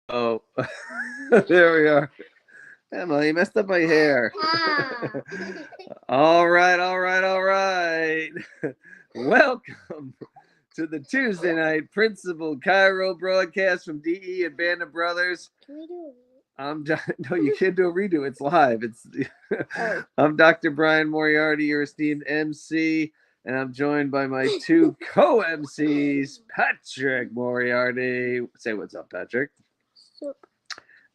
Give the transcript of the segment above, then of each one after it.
Oh, there we are. Emma, you messed up my hair. All right, all right, all right. Welcome to the Tuesday night Principal Cairo broadcast from DE and Band of Brothers. Can we do No, you can't do a redo. It's live. I'm Dr. Brian Moriarty, your esteemed MC, and I'm joined by my two co-MCs, Patrick Moriarty. Say what's up, Patrick. soup?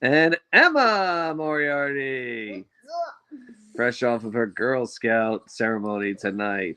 And Emma Moriarty, fresh off of her Girl Scout ceremony tonight.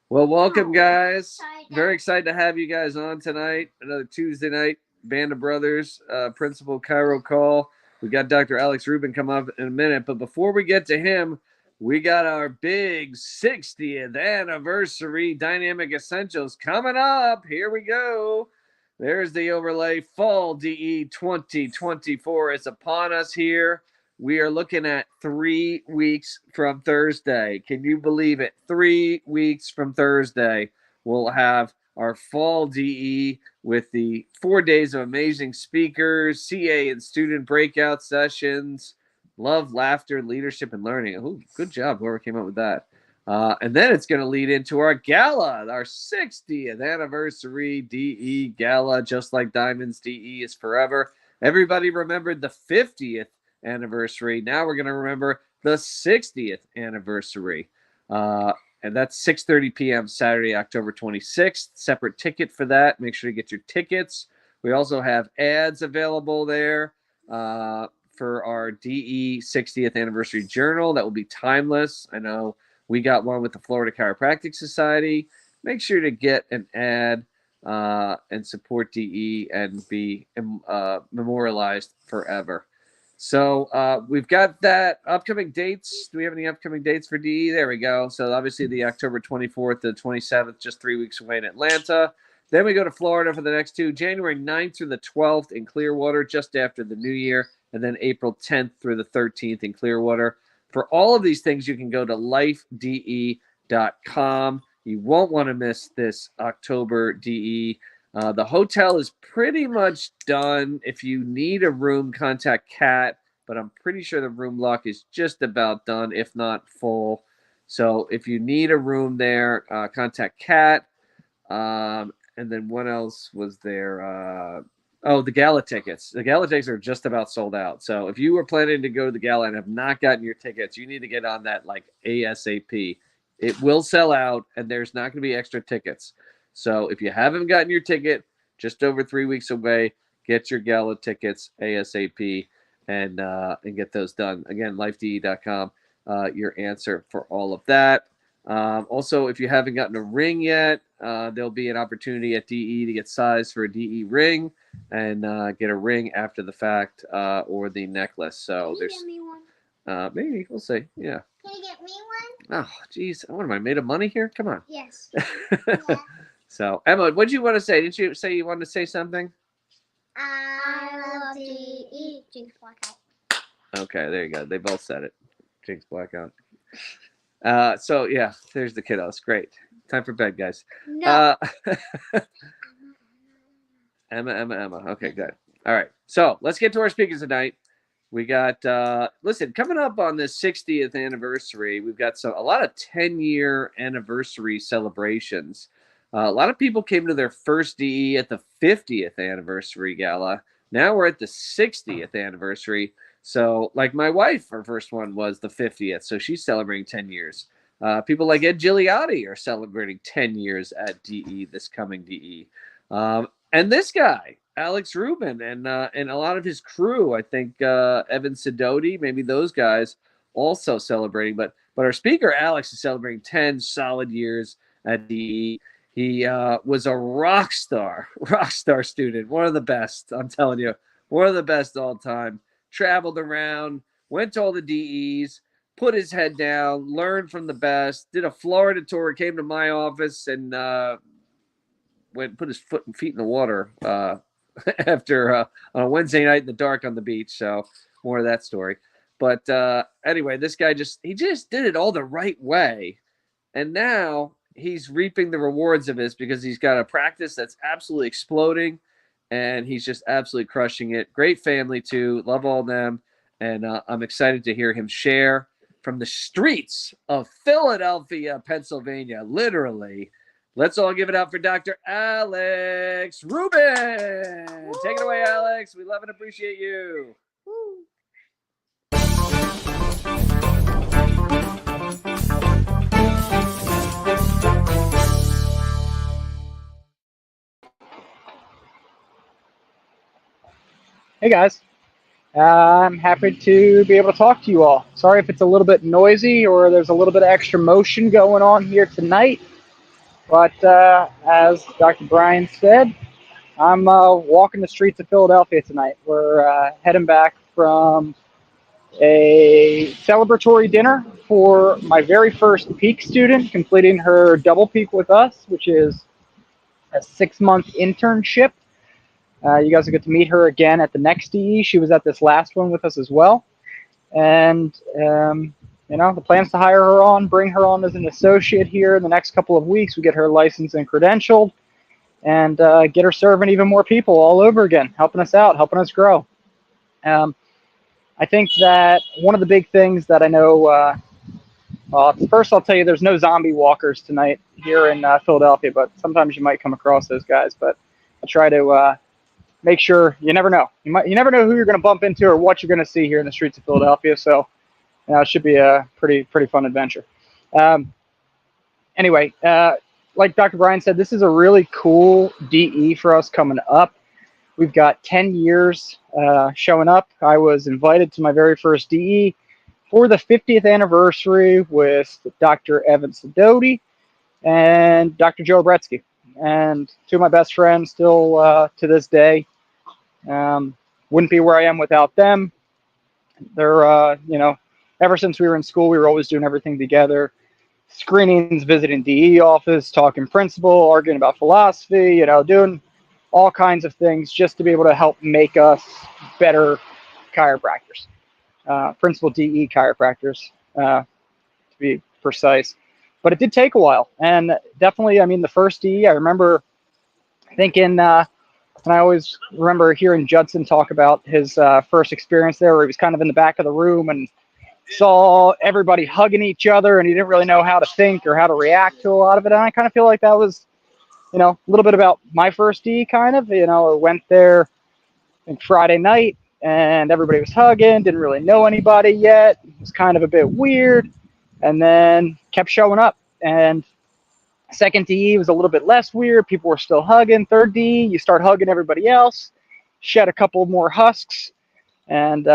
Well, welcome, guys. Very excited to have you guys on tonight. Another Tuesday night Band of Brothers Principal Cairo call. We got Dr. Alex Rubin come up in a minute, but before we get to him, we got our big 60th anniversary Dynamic Essentials coming up. Here we go. There's the overlay. Fall DE 2024 is upon us here. We are looking at 3 weeks from Thursday. Can you believe it? 3 weeks from Thursday, we'll have our fall DE with the 4 days of amazing speakers, CA and student breakout sessions, love, laughter, leadership, and learning. Ooh, good job, whoever came up with that. And then it's going to lead into our gala, our 60th anniversary DE gala, just like Diamonds DE is forever. Everybody remembered the 50th anniversary. Now we're going to remember the 60th anniversary. And that's 6:30 p.m. Saturday, October 26th. Separate ticket for that. Make sure to get your tickets. We also have ads available there for our DE 60th anniversary journal that will be timeless. I know we got one with the Florida Chiropractic Society. Make sure to get an ad and support DE and be memorialized forever. So we've got that upcoming dates. Do we have any upcoming dates for DE? There we go. So obviously the October 24th to 27th, just 3 weeks away in Atlanta. Then we go to Florida for the next two, January 9th through the 12th in Clearwater, just after the New Year, and then April 10th through the 13th in Clearwater. For all of these things, you can go to lifede.com. You won't want to miss this October DE. The hotel is pretty much done. If you need a room, contact Kat, but I'm pretty sure the room block is just about done, if not full. So if you need a room there, contact Kat. And then what else was there? The gala tickets. The gala tickets are just about sold out. So if you were planning to go to the gala and have not gotten your tickets, you need to get on that like ASAP. It will sell out, and there's not going to be extra tickets. So if you haven't gotten your ticket, just over 3 weeks away, get your gala tickets ASAP and get those done. Again, lifede.com, your answer for all of that. Also, if you haven't gotten a ring yet, there'll be an opportunity at DE to get sized for a DE ring and get a ring after the fact or the necklace. So Can you get me one? Maybe we'll see. Yeah. Can you get me one? Oh, geez, what am I made of money here? Come on. Yes. Yeah. So Emma, what did you want to say? Didn't you say you wanted to say something? I love to eat Jinx Blackout. Okay, there you go. They both said it. Jinx Blackout. So yeah, there's the kiddos. Great. Time for bed, guys. No. Emma. Okay, good. All right. So let's get to our speakers tonight. We got listen, coming up on this 60th anniversary, we've got a lot of 10-year anniversary celebrations. A lot of people came to their first DE at the 50th anniversary gala. Now we're at the 60th anniversary. So, like my wife, her first one was the 50th. So she's celebrating 10 years. People like Ed Gigliotti are celebrating 10 years at DE this coming DE. And this guy, Alex Rubin, and a lot of his crew, I think Evan Sidoti, maybe those guys also celebrating. But our speaker, Alex, is celebrating 10 solid years at DE. He was a rock star student, one of the best. I'm telling you, one of the best all time. Traveled around, went to all the DEs, put his head down, learned from the best, did a Florida tour, came to my office, and put his feet in the water after on a Wednesday night in the dark on the beach. So more of that story. But anyway, this guy just did it all the right way, and now he's reaping the rewards of this because he's got a practice that's absolutely exploding. and he's just absolutely crushing it. Great family too. Love all of them, and I'm excited to hear him share from the streets of Philadelphia, Pennsylvania, literally. Let's all give it up for Dr. Alex Rubin. Take it away, Alex. We love and appreciate you. Hey guys, I'm happy to be able to talk to you all. Sorry if it's a little bit noisy or there's a little bit of extra motion going on here tonight, but as Dr. Brian said, I'm walking the streets of Philadelphia tonight. We're heading back from a celebratory dinner for my very first peak student completing her double peak with us, which is a 6-month internship. You guys will get to meet her again at the next DE. She was at this last one with us as well. And, the plan's to hire her on, bring her on as an associate here in the next couple of weeks. We get her licensed and credentialed and get her serving even more people all over again, helping us out, helping us grow. I think that one of the big things that I know, first I'll tell you there's no zombie walkers tonight here in Philadelphia, but sometimes you might come across those guys. But I try to make sure, you never know. You never know who you're going to bump into or what you're going to see here in the streets of Philadelphia. So it should be a pretty fun adventure. Anyway, like Dr. Brian said, this is a really cool DE for us coming up. We've got 10 years showing up. I was invited to my very first DE for the 50th anniversary with Dr. Evan Sidoti and Dr. Joe Bretsky. And two of my best friends still to this day. Wouldn't be where I am without them. They're, ever since we were in school, we were always doing everything together. Screenings, visiting DE office, talking principal, arguing about philosophy, doing all kinds of things just to be able to help make us better chiropractors. Principal DE chiropractors, to be precise. But it did take a while. And definitely, the first DE, I remember thinking, and I always remember hearing Judson talk about his first experience there, where he was kind of in the back of the room and saw everybody hugging each other, and he didn't really know how to think or how to react to a lot of it. And I kind of feel like that was, a little bit about my first D, kind of. I went there, I think Friday night, and everybody was hugging, didn't really know anybody yet. It was kind of a bit weird, and then kept showing up. And second DE was a little bit less weird. People were still hugging. Third DE, you start hugging everybody else, shed a couple more husks, and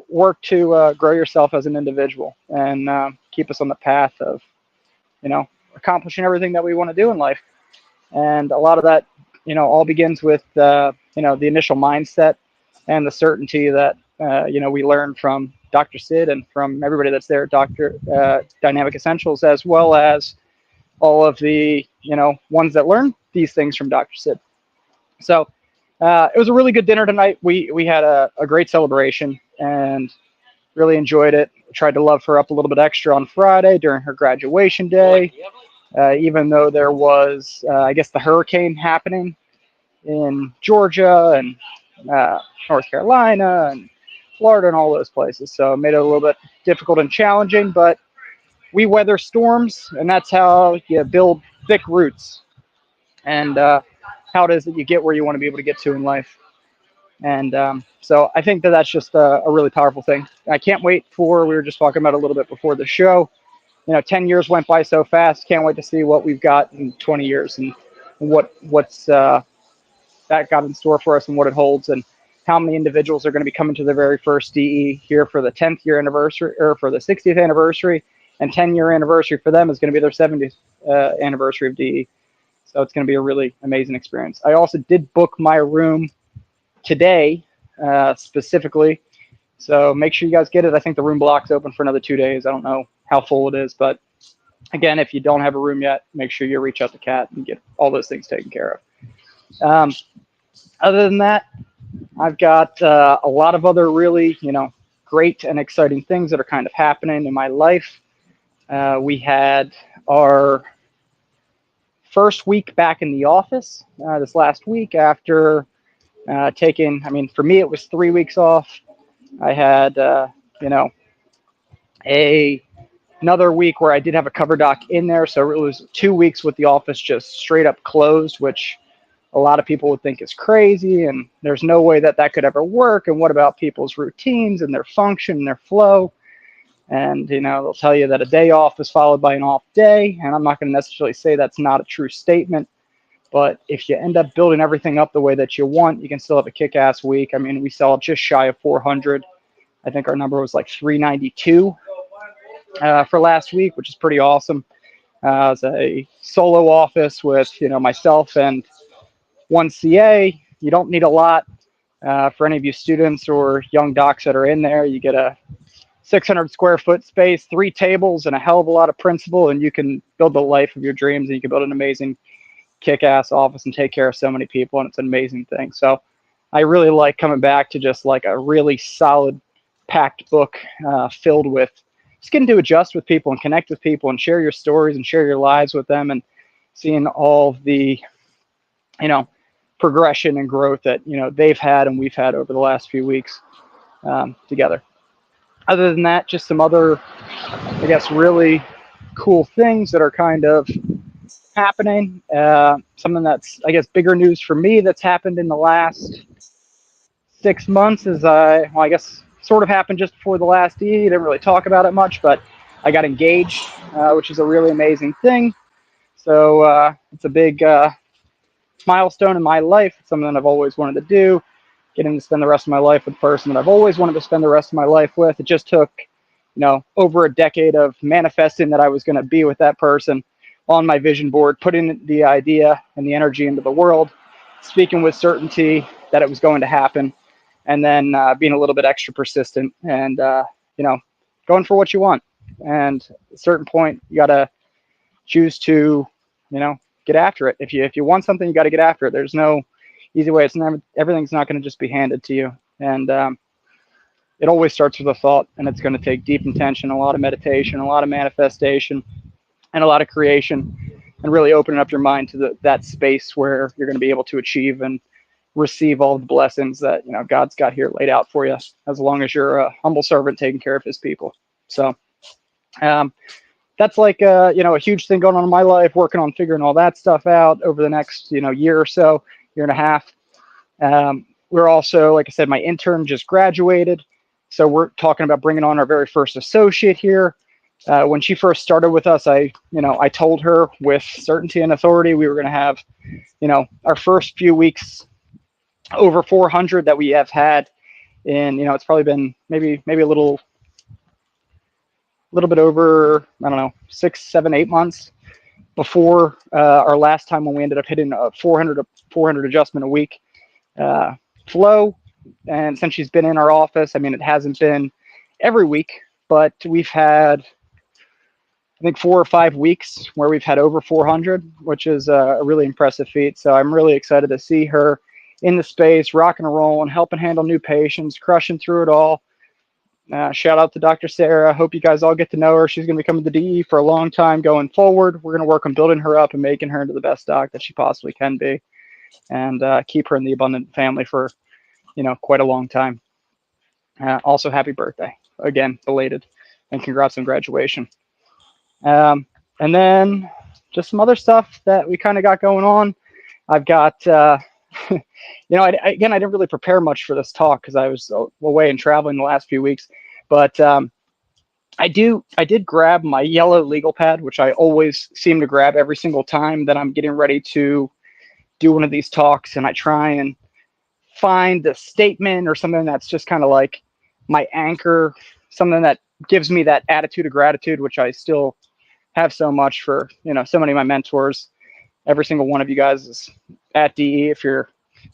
work to grow yourself as an individual and keep us on the path of, accomplishing everything that we want to do in life. And a lot of that, all begins with, the initial mindset and the certainty that, we learn from Dr. Sid and from everybody that's there at Dr. Dynamic Essentials, as well as all of the, ones that learn these things from Dr. Sid. So it was a really good dinner tonight. We had a great celebration and really enjoyed it. Tried to love her up a little bit extra on Friday during her graduation day, even though there was, I guess, the hurricane happening in Georgia and North Carolina and Florida and all those places. So it made it a little bit difficult and challenging, but we weather storms, and that's how you build thick roots, and how it is that you get where you want to be able to get to in life. And so I think that that's just a really powerful thing. I can't wait for, we were just talking about a little bit before the show, 10 years went by so fast. Can't wait to see what we've got in 20 years and what's that got in store for us and what it holds, and how many individuals are going to be coming to their very first DE here for the 10th year anniversary, or for the 60th anniversary, and 10-year anniversary for them is going to be their 70th anniversary of DE. So it's going to be a really amazing experience. I also did book my room today, specifically. So make sure you guys get it. I think the room block's open for another 2 days. I don't know how full it is, but again, if you don't have a room yet, make sure you reach out to Kat and get all those things taken care of. Other than that, I've got a lot of other really, great and exciting things that are kind of happening in my life. We had our first week back in the office this last week after taking, I mean, for me, it was 3 weeks off. I had, you know, a another week where I did have a cover doc in there. So it was 2 weeks with the office just straight up closed, which a lot of people would think is crazy. And there's no way that that could ever work. And what about people's routines and their function and their flow? And, you know, they'll tell you that a day off is followed by an off day. And I'm not going to necessarily say that's not a true statement. But if you end up building everything up the way that you want, you can still have a kick-ass week. I mean, we sell just shy of 400. I think our number was like 392 for last week, which is pretty awesome. It's a solo office with, you know, myself and one CA. You don't need a lot for any of you students or young docs that are in there. You get a 600 square foot space, 3 tables, and a hell of a lot of principal, and you can build the life of your dreams, and you can build an amazing kick-ass office and take care of so many people, and it's an amazing thing. So I really like coming back to just like a really solid packed book filled with just getting to adjust with people and connect with people and share your stories and share your lives with them, and seeing all the, you know, progression and growth that, you know, they've had and we've had over the last few weeks together. Other than that, just some other, I guess, really cool things that are kind of happening. Something that's, I guess, bigger news for me that's happened in the last 6 months is, well, I guess, sort of happened just before the last E. Didn't really talk about it much, but I got engaged, which is a really amazing thing. So it's a big milestone in my life. It's something that I've always wanted to do. Getting to spend the rest of my life with the person that I've always wanted to spend the rest of my life with. It just took, you know, over a decade of manifesting that I was going to be with that person on my vision board, putting the idea and the energy into the world, speaking with certainty that it was going to happen, and then being a little bit extra persistent and, you know, going for what you want. And at a certain point, you got to choose to, you know, get after it. If you want something, you got to get after it. There's no easy way. It's never, everything's not going to just be handed to you. And it always starts with a thought, and it's going to take deep intention, a lot of meditation, a lot of manifestation, and a lot of creation, and really opening up your mind to that space where you're going to be able to achieve and receive all the blessings that, you know, God's got here laid out for you, as long as you're a humble servant taking care of his people. So that's like you know, a huge thing going on in my life, working on figuring all that stuff out over the next, you know, year or so, year and a half. We're also, like I said, my intern just graduated, so we're talking about bringing on our very first associate here. When she first started with us, I told her with certainty and authority we were going to have, you know, our first few weeks over 400 that we have had in, you know, it's probably been maybe a little bit over, I don't know, 6, 7, 8 months before our last time when we ended up hitting a 400 adjustment a week flow. And since she's been in our office, I mean, it hasn't been every week, but we've had, I think, 4 or 5 weeks where we've had over 400, which is a really impressive feat. So I'm really excited to see her in the space, rocking and rolling, helping handle new patients, crushing through it all. Shout out to Dr. Sarah. Hope you guys all get to know her. She's going to be coming to DE for a long time going forward. We're going to work on building her up and making her into the best doc that she possibly can be, and keep her in the abundant family for, you know, quite a long time. Also, happy birthday again, belated, and congrats on graduation. And then just some other stuff that we kind of got going on. I've got, you know, I didn't really prepare much for this talk because I was away and traveling the last few weeks. But I did grab my yellow legal pad, which I always seem to grab every single time that I'm getting ready to do one of these talks. And I try and find a statement or something that's just kind of like my anchor, something that gives me that attitude of gratitude, which I still have so much for, you know, so many of my mentors. Every single one of you guys is at DE. If you're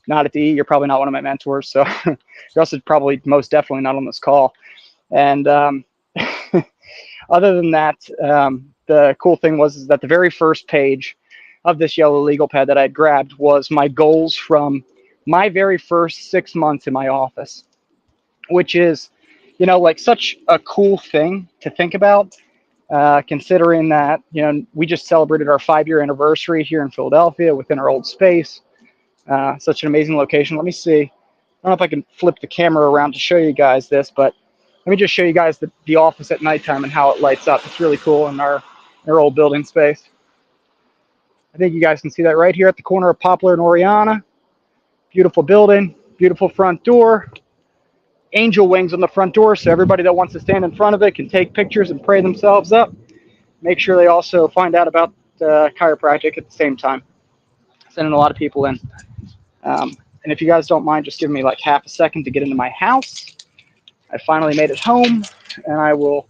not at DE, you're probably not one of my mentors. So you're also probably most definitely not on this call. And other than that, the cool thing was that the very first page of this yellow legal pad that I had grabbed was my goals from my very first 6 months in my office, which is, you know, like such a cool thing to think about. Considering that, you know, we just celebrated our 5-year anniversary here in Philadelphia within our old space. Such an amazing location. Let me see. I don't know if I can flip the camera around to show you guys this, but let me just show you guys the office at nighttime and how it lights up. It's really cool in our old building space. I think you guys can see that right here at the corner of Poplar and Oriana. Beautiful building, beautiful front door. Angel wings on the front door, so everybody that wants to stand in front of it can take pictures and pray themselves up. Make sure they also find out about chiropractic at the same time. Sending a lot of people in. And if you guys don't mind, just give me like half a second to get into my house. I finally made it home, and I will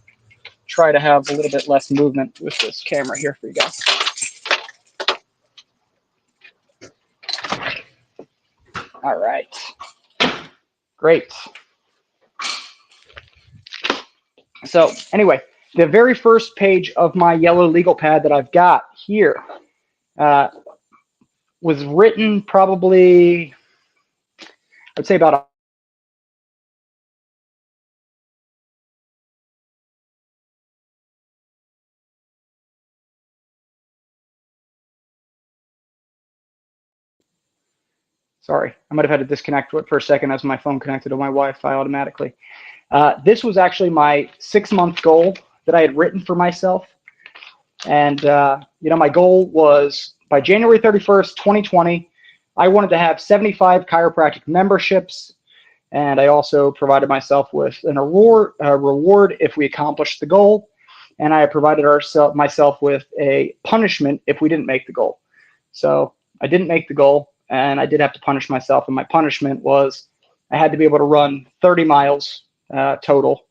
try to have a little bit less movement with this camera here for you guys. All right. Great. So anyway, the very first page of my yellow legal pad that I've got here was written probably, I'd say about sorry, I might have had to disconnect for a second as my phone connected to my Wi-Fi automatically. This was actually my 6-month goal that I had written for myself. And, my goal was by January 31st, 2020, I wanted to have 75 chiropractic memberships. And I also provided myself with an reward if we accomplished the goal. And I provided myself with a punishment if we didn't make the goal. So I didn't make the goal, and I did have to punish myself. And my punishment was I had to be able to run 30 miles total,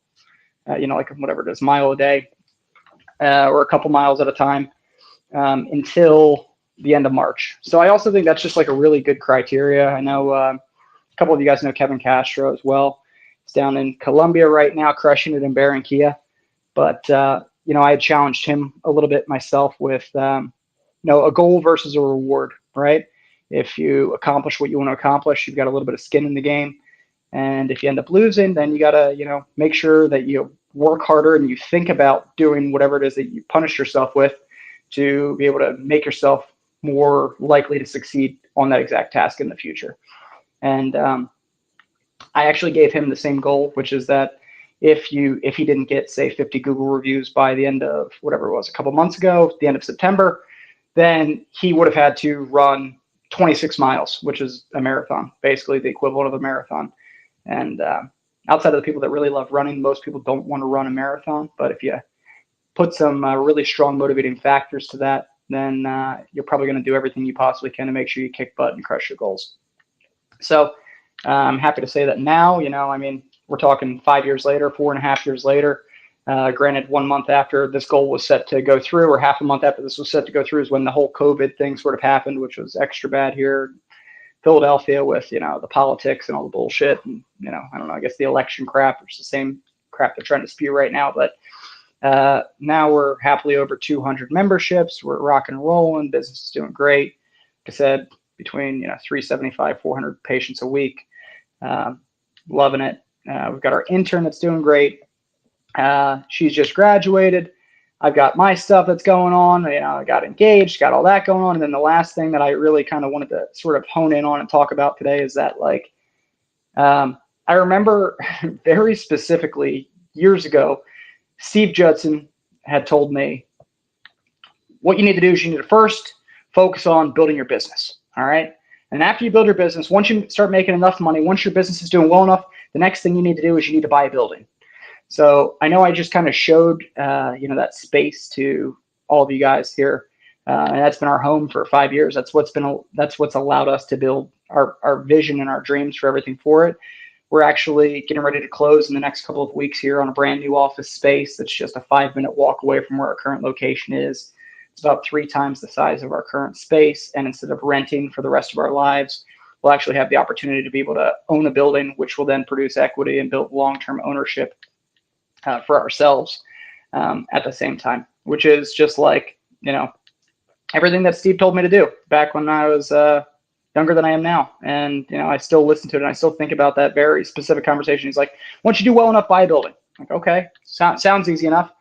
like whatever it is, mile a day, or a couple miles at a time, until the end of March. So I also think that's just like a really good criteria. I know a couple of you guys know Kevin Castro as well. He's down in Colombia right now, crushing it in Barranquilla. But, I had challenged him a little bit myself with, a goal versus a reward, right? If you accomplish what you want to accomplish, you've got a little bit of skin in the game. And if you end up losing, then you got to, make sure that you work harder and you think about doing whatever it is that you punish yourself with to be able to make yourself more likely to succeed on that exact task in the future. And I actually gave him the same goal, which is that if he didn't get, say, 50 Google reviews by the end of whatever it was, a couple months ago, the end of September, then he would have had to run 26 miles, which is a marathon, basically the equivalent of a marathon. And outside of the people that really love running, most people don't want to run a marathon. But if you put some really strong motivating factors to that, then you're probably going to do everything you possibly can to make sure you kick butt and crush your goals. So I'm happy to say that now, we're talking 5 years later, 4.5 years later. Granted, 1 month after this goal was set to go through, or half a month after this was set to go through, is when the whole COVID thing sort of happened, which was extra bad here in Philadelphia with, the politics and all the bullshit. And, I don't know, I guess the election crap, which is the same crap they're trying to spew right now. But now we're happily over 200 memberships. We're rocking and rolling. Business is doing great. Like I said, between 375, 400 patients a week. Loving it. We've got our intern that's doing great. She's just graduated. I've got my stuff that's going on. I got engaged, got all that going on. And then the last thing that I really kind of wanted to sort of hone in on and talk about today is that, I remember very specifically years ago, Steve Judson had told me, what you need to do is you need to first focus on building your business. All right. And after you build your business, once you start making enough money, once your business is doing well enough, the next thing you need to do is you need to buy a building. So I know I just kind of showed, that space to all of you guys here. And that's been our home for 5 years. That's what's allowed us to build our vision and our dreams for everything for it. We're actually getting ready to close in the next couple of weeks here on a brand new office space that's just a 5-minute walk away from where our current location is. It's about 3 times the size of our current space. And instead of renting for the rest of our lives, we'll actually have the opportunity to be able to own a building, which will then produce equity and build long-term ownership for ourselves at the same time, which is just like, everything that Steve told me to do back when I was younger than I am now. And, I still listen to it and I still think about that very specific conversation. He's like, once you do well enough, buy a building. I'm like, okay, sounds easy enough.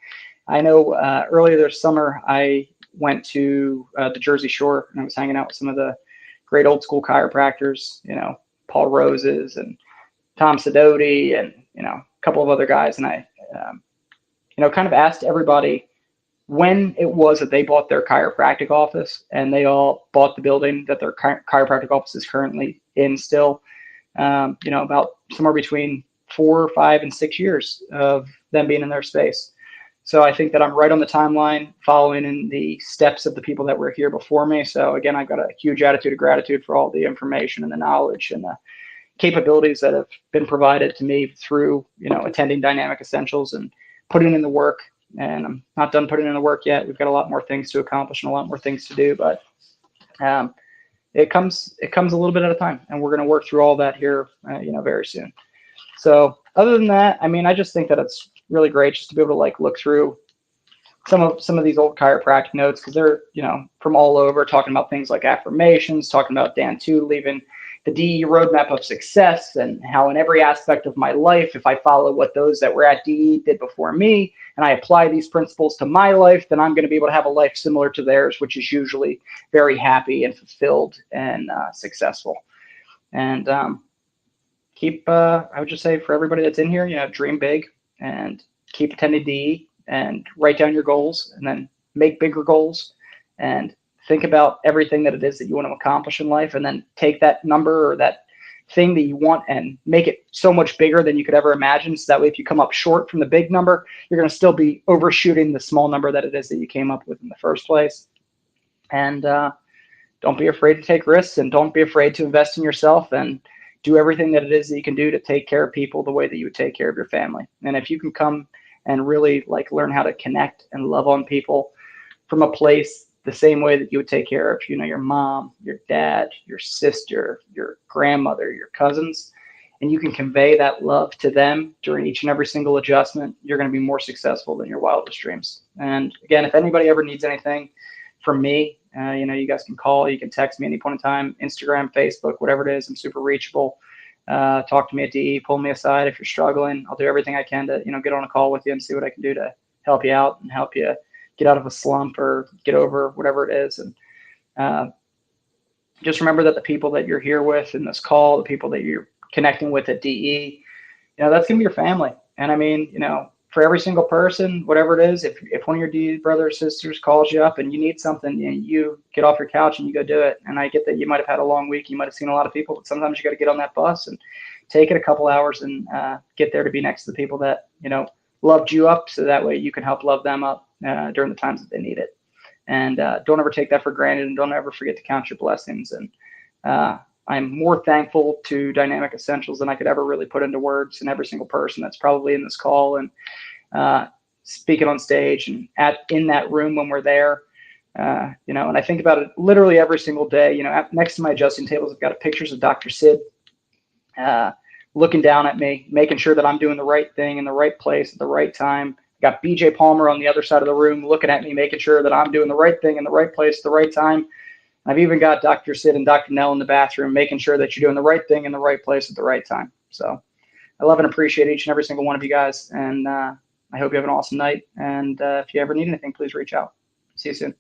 I know earlier this summer, I went to the Jersey Shore and I was hanging out with some of the great old school chiropractors, Paul Roses and Tom Sidoti and, a couple of other guys. And I, kind of asked everybody when it was that they bought their chiropractic office, and they all bought the building that their chiropractic office is currently in still, about somewhere between 4, 5, and 6 years of them being in their space. So I think that I'm right on the timeline, following in the steps of the people that were here before me. So again, I've got a huge attitude of gratitude for all the information and the knowledge and the capabilities that have been provided to me through, attending Dynamic Essentials and putting in the work. And I'm not done putting in the work yet. We've got a lot more things to accomplish and a lot more things to do, but it comes a little bit at a time, and we're going to work through all that here, very soon. So other than that, I mean, I just think that it's really great just to be able to look through some of these old chiropractic notes, because they're, from all over, talking about things like affirmations, talking about Dan 2 leaving the DE roadmap of success, and how in every aspect of my life, if I follow what those that were at DE did before me, and I apply these principles to my life, then I'm going to be able to have a life similar to theirs, which is usually very happy and fulfilled and successful. And I would just say for everybody that's in here, dream big and keep attending DE and write down your goals, and then make bigger goals and think about everything that it is that you want to accomplish in life, and then take that number or that thing that you want and make it so much bigger than you could ever imagine. So that way, if you come up short from the big number, you're going to still be overshooting the small number that it is that you came up with in the first place. And don't be afraid to take risks, and don't be afraid to invest in yourself, and do everything that it is that you can do to take care of people the way that you would take care of your family. And if you can come and really learn how to connect and love on people from a place the same way that you would take care of, your mom, your dad, your sister, your grandmother, your cousins, and you can convey that love to them during each and every single adjustment, you're going to be more successful than your wildest dreams. And again, if anybody ever needs anything from me, you guys can call, you can text me any point in time, Instagram, Facebook, whatever it is. I'm super reachable. Talk to me at DE, pull me aside if you're struggling. I'll do everything I can to, get on a call with you and see what I can do to help you out and help you get out of a slump or get over whatever it is. And just remember that the people that you're here with in this call, the people that you're connecting with at DE, that's going to be your family. And I mean, for every single person, whatever it is, if one of your DE brothers or sisters calls you up and you need something, and you get off your couch and you go do it. And I get that you might have had a long week, you might have seen a lot of people, but sometimes you got to get on that bus and take it a couple hours and get there to be next to the people that, loved you up, so that way you can help love them up during the times that they need it. And don't ever take that for granted, and don't ever forget to count your blessings. And I'm more thankful to Dynamic Essentials than I could ever really put into words, and every single person that's probably in this call and speaking on stage and in that room when we're there. And I think about it literally every single day. Next to my adjusting tables, I've got pictures of Dr. Sid looking down at me, making sure that I'm doing the right thing in the right place at the right time. Got BJ Palmer on the other side of the room looking at me, making sure that I'm doing the right thing in the right place at the right time. I've even got Dr. Sid and Dr. Nell in the bathroom, making sure that you're doing the right thing in the right place at the right time. So I love and appreciate each and every single one of you guys. And I hope you have an awesome night. And if you ever need anything, please reach out. See you soon.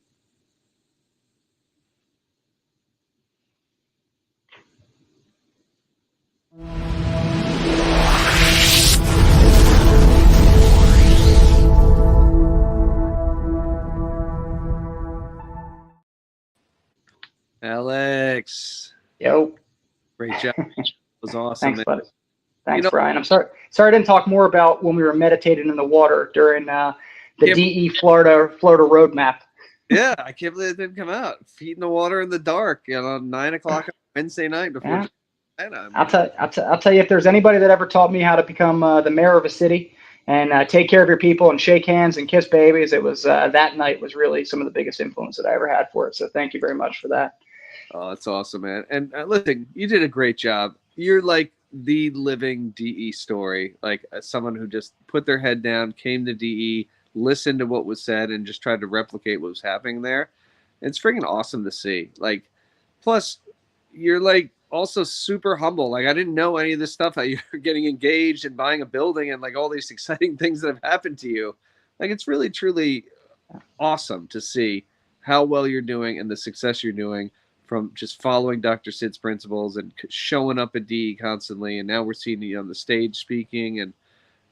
Alex. Yo. Great job. That was awesome. Thanks, buddy. Thanks, Brian. I'm sorry I didn't talk more about when we were meditating in the water during the DE Florida roadmap. Yeah, I can't believe it didn't come out. Feet in the water in the dark, 9 o'clock on Wednesday night before. Yeah. I'll tell you, if there's anybody that ever taught me how to become the mayor of a city and take care of your people and shake hands and kiss babies, it was that night was really some of the biggest influence that I ever had for it. So thank you very much for that. Oh, that's awesome, man. And listen, you did a great job. You're like the living DE story, like someone who just put their head down, came to DE, listened to what was said, and just tried to replicate what was happening there. It's freaking awesome to see. Like, plus, you're like also super humble. Like, I didn't know any of this stuff, that you're getting engaged and buying a building and like all these exciting things that have happened to you. Like, it's really, truly awesome to see how well you're doing and the success you're doing from just following Dr. Sid's principles and showing up at DE constantly. And now we're seeing you on the stage speaking, and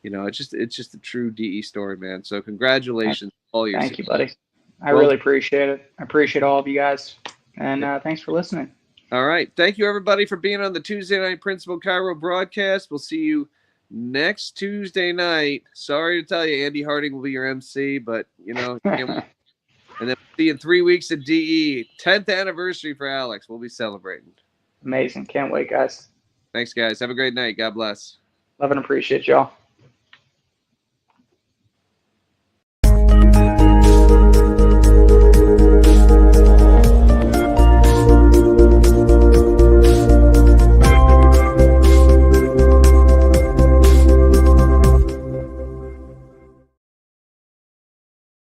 it's just a true DE story, man. So congratulations, all your Thank you, buddy. I Well, really appreciate it. I appreciate all of you guys, and thanks for listening. All right. Thank you, everybody, for being on the Tuesday Night Principal Cairo broadcast. We'll see you next Tuesday night. Sorry to tell you, Andy Harding will be your MC, but, and then we'll see you in 3 weeks at DE. 10th anniversary for Alex. We'll be celebrating. Amazing. Can't wait, guys. Thanks, guys. Have a great night. God bless. Love and appreciate y'all.